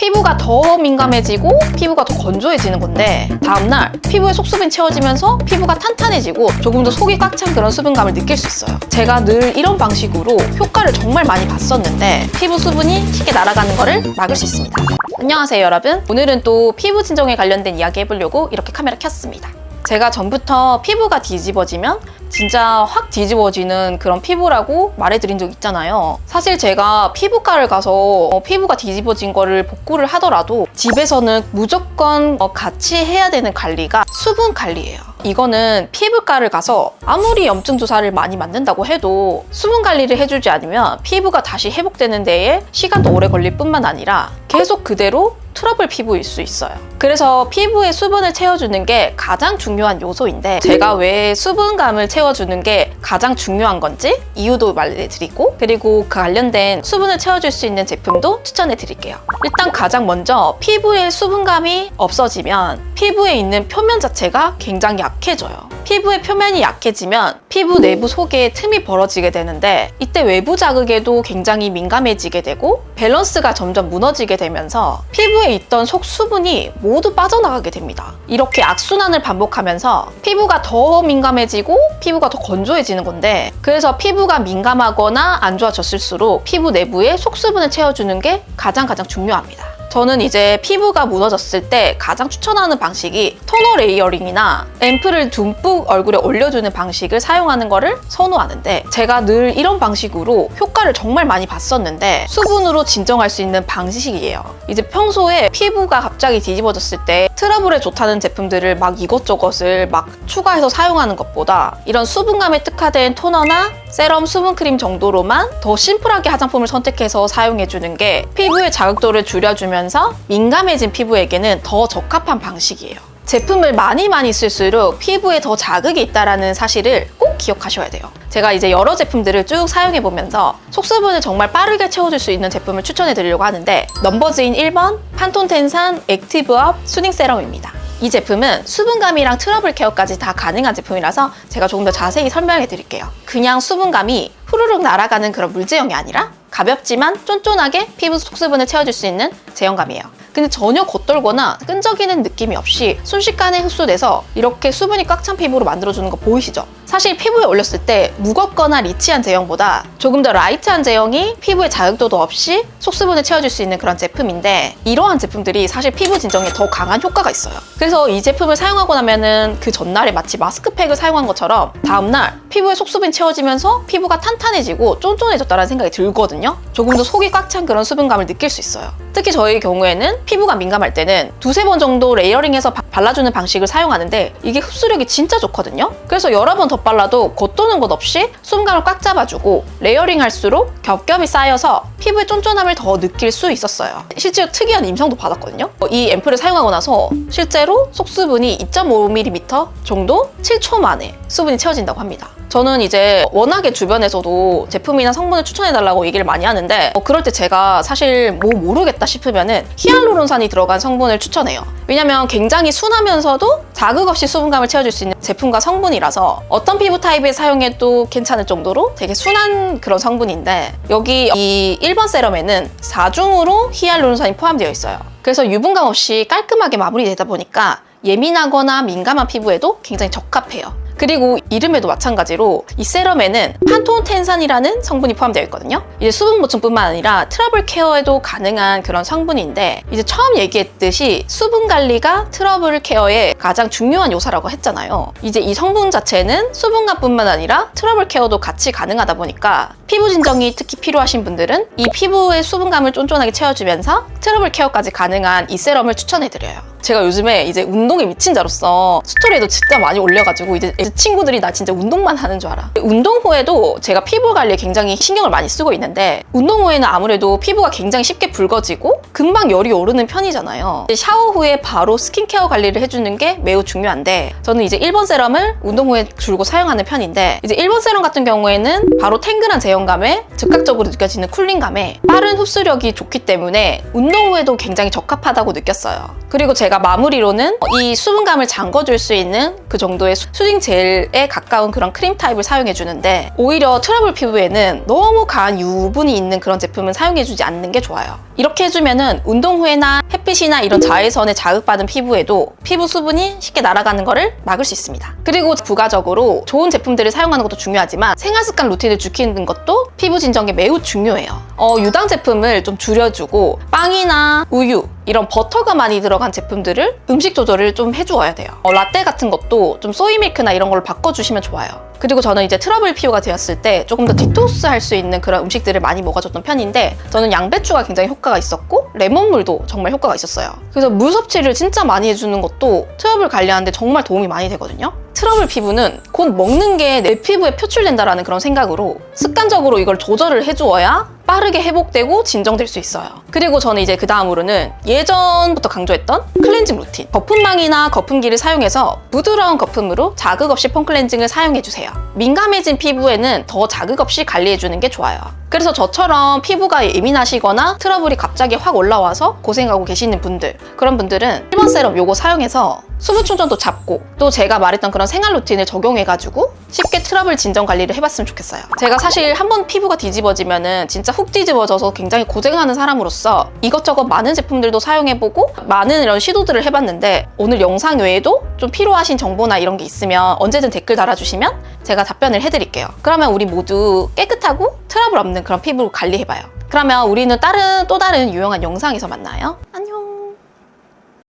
피부가 더 민감해지고 피부가 더 건조해지는 건데 다음날 피부에 속수분이 채워지면서 피부가 탄탄해지고 조금 더 속이 꽉 찬 그런 수분감을 느낄 수 있어요. 제가 늘 이런 방식으로 효과를 정말 많이 봤었는데 피부 수분이 쉽게 날아가는 거를 막을 수 있습니다. 안녕하세요 여러분. 오늘은 또 피부 진정에 관련된 이야기 해보려고 이렇게 카메라 켰습니다. 제가 전부터 피부가 뒤집어지면 진짜 확 뒤집어지는 그런 피부라고 말해드린 적 있잖아요. 사실 제가 피부과를 가서 피부가 뒤집어진 거를 복구를 하더라도 집에서는 무조건 같이 해야 되는 관리가 수분 관리예요. 이거는 피부과를 가서 아무리 염증 주사를 많이 맞는다고 해도 수분 관리를 해주지 않으면 피부가 다시 회복되는 데에 시간도 오래 걸릴 뿐만 아니라 계속 그대로 트러블 피부일 수 있어요. 그래서 피부에 수분을 채워주는 게 가장 중요한 요소인데 제가 왜 수분감을 채워주는 게 가장 중요한 건지 이유도 말해드리고 그리고 그 관련된 수분을 채워줄 수 있는 제품도 추천해드릴게요. 일단 가장 먼저 피부에 수분감이 없어지면 피부에 있는 표면 자체가 굉장히 약해져요. 피부의 표면이 약해지면 피부 내부 속에 틈이 벌어지게 되는데 이때 외부 자극에도 굉장히 민감해지게 되고 밸런스가 점점 무너지게 되면서 피부에 있던 속수분이 모두 빠져나가게 됩니다. 이렇게 악순환을 반복하면서 피부가 더 민감해지고 피부가 더 건조해지는 건데 그래서 피부가 민감하거나 안 좋아졌을수록 피부 내부에 속수분을 채워주는 게 가장 중요합니다. 저는 이제 피부가 무너졌을 때 가장 추천하는 방식이 토너 레이어링이나 앰플을 듬뿍 얼굴에 올려주는 방식을 사용하는 거를 선호하는데 제가 늘 이런 방식으로 효과를 정말 많이 봤었는데 수분으로 진정할 수 있는 방식이에요. 이제 평소에 피부가 갑자기 뒤집어졌을 때 트러블에 좋다는 제품들을 막 이것저것을 막 추가해서 사용하는 것보다 이런 수분감에 특화된 토너나 세럼 수분크림 정도로만 더 심플하게 화장품을 선택해서 사용해주는 게 피부의 자극도를 줄여주면서 민감해진 피부에게는 더 적합한 방식이에요. 제품을 많이 쓸수록 피부에 더 자극이 있다는 사실을 꼭 기억하셔야 돼요. 제가 이제 여러 제품들을 쭉 사용해보면서 속수분을 정말 빠르게 채워줄 수 있는 제품을 추천해드리려고 하는데 넘버즈인 1번 판톤 텐산 액티브업 수딩 세럼입니다. 이 제품은 수분감이랑 트러블 케어까지 다 가능한 제품이라서 제가 조금 더 자세히 설명해 드릴게요. 그냥 수분감이 후루룩 날아가는 그런 물제형이 아니라 가볍지만 쫀쫀하게 피부 속수분을 채워줄 수 있는 제형감이에요. 근데 전혀 겉돌거나 끈적이는 느낌이 없이 순식간에 흡수돼서 이렇게 수분이 꽉 찬 피부로 만들어주는 거 보이시죠? 사실 피부에 올렸을 때 무겁거나 리치한 제형보다 조금 더 라이트한 제형이 피부에 자극도도 없이 속수분을 채워줄 수 있는 그런 제품인데 이러한 제품들이 사실 피부 진정에 더 강한 효과가 있어요. 그래서 이 제품을 사용하고 나면은 그 전날에 마치 마스크팩을 사용한 것처럼 다음날 피부에 속수분이 채워지면서 피부가 탄탄해지고 쫀쫀해졌다는 생각이 들거든요. 조금 더 속이 꽉 찬 그런 수분감을 느낄 수 있어요. 특히 저희 경우에는 피부가 민감할 때는 두세 번 정도 레이어링해서 발라주는 방식을 사용하는데 이게 흡수력이 진짜 좋거든요. 그래서 여러 번 더 발라도 겉도는 것 없이 수분감을 꽉 잡아주고 레이어링 할수록 겹겹이 쌓여서 피부의 쫀쫀함을 더 느낄 수 있었어요. 실제로 특이한 임상도 받았거든요. 이 앰플을 사용하고 나서 실제로 속수분이 2.5mm 정도 7초 만에 수분이 채워진다고 합니다. 저는 이제 워낙에 주변에서도 제품이나 성분을 추천해달라고 얘기를 많이 하는데 그럴 때 제가 사실 뭐 모르겠다 싶으면은 히알루론산이 들어간 성분을 추천해요. 왜냐면 굉장히 순하면서도 자극 없이 수분감을 채워줄 수 있는 제품과 성분이라서 어떤 피부 타입에 사용해도 괜찮을 정도로 되게 순한 그런 성분인데 여기 이 1번 세럼에는 4중으로 히알루론산이 포함되어 있어요. 그래서 유분감 없이 깔끔하게 마무리되다 보니까 예민하거나 민감한 피부에도 굉장히 적합해요. 그리고 이름에도 마찬가지로 이 세럼에는 판톤 텐산이라는 성분이 포함되어 있거든요. 이제 수분 보충뿐만 아니라 트러블 케어에도 가능한 그런 성분인데 이제 처음 얘기했듯이 수분 관리가 트러블 케어의 가장 중요한 요소라고 했잖아요. 이제 이 성분 자체는 수분감뿐만 아니라 트러블 케어도 같이 가능하다 보니까 피부 진정이 특히 필요하신 분들은 이 피부의 수분감을 쫀쫀하게 채워주면서 트러블 케어까지 가능한 이 세럼을 추천해드려요. 제가 요즘에 이제 운동에 미친 자로서 스토리에도 진짜 많이 올려가지고 이제 친구들이 나 진짜 운동만 하는 줄 알아. 운동 후에도 제가 피부 관리에 굉장히 신경을 많이 쓰고 있는데 운동 후에는 아무래도 피부가 굉장히 쉽게 붉어지고 금방 열이 오르는 편이잖아요. 샤워 후에 바로 스킨케어 관리를 해주는 게 매우 중요한데 저는 이제 1번 세럼을 운동 후에 줄고 사용하는 편인데 이제 1번 세럼 같은 경우에는 바로 탱글한 제형감에 즉각적으로 느껴지는 쿨링감에 빠른 흡수력이 좋기 때문에 운동 후에도 굉장히 적합하다고 느꼈어요. 그리고 제가 제가 마무리로는 이 수분감을 잠궈줄 수 있는 그 정도의 수딩 젤에 가까운 그런 크림 타입을 사용해주는데 오히려 트러블 피부에는 너무 강한 유분이 있는 그런 제품은 사용해주지 않는 게 좋아요. 이렇게 해주면은 운동 후에나 햇빛이나 이런 자외선에 자극받은 피부에도 피부 수분이 쉽게 날아가는 거를 막을 수 있습니다. 그리고 부가적으로 좋은 제품들을 사용하는 것도 중요하지만 생활습관 루틴을 지키는 것도 피부 진정에 매우 중요해요. 유당 제품을 좀 줄여주고 빵이나 우유 이런 버터가 많이 들어간 제품들을 음식 조절을 좀 해주어야 돼요. 라떼 같은 것도 좀 소이밀크나 이런 걸로 바꿔주시면 좋아요. 그리고 저는 이제 트러블 피부가 되었을 때 조금 더 디톡스 할 수 있는 그런 음식들을 많이 먹어줬던 편인데 저는 양배추가 굉장히 효과가 있었고 레몬물도 정말 효과가 있었어요. 그래서 물 섭취를 진짜 많이 해주는 것도 트러블 관리하는데 정말 도움이 많이 되거든요. 트러블 피부는 곧 먹는 게 내 피부에 표출된다라는 그런 생각으로 습관적으로 이걸 조절을 해주어야 빠르게 회복되고 진정될 수 있어요. 그리고 저는 이제 그 다음으로는 예전부터 강조했던 클렌징 루틴. 거품망이나 거품기를 사용해서 부드러운 거품으로 자극 없이 폼 클렌징을 사용해주세요. 민감해진 피부에는 더 자극 없이 관리해주는 게 좋아요. 그래서 저처럼 피부가 예민하시거나 트러블이 갑자기 확 올라와서 고생하고 계시는 분들, 그런 분들은 1번 세럼 요거 사용해서 수분 충전도 잡고 또 제가 말했던 그런 생활 루틴을 적용해가지고 쉽게 트러블 진정 관리를 해봤으면 좋겠어요. 제가 사실 한번 피부가 뒤집어지면은 진짜 훅 뒤집어져서 굉장히 고생하는 사람으로서 이것저것 많은 제품들도 사용해보고 많은 이런 시도들을 해봤는데 오늘 영상 외에도 좀 필요하신 정보나 이런 게 있으면 언제든 댓글 달아주시면 제가 답변을 해드릴게요. 그러면 우리 모두 깨끗하고 트러블 없는 그런 피부로 관리해봐요. 그러면 우리는 또 다른 유용한 영상에서 만나요. 안녕.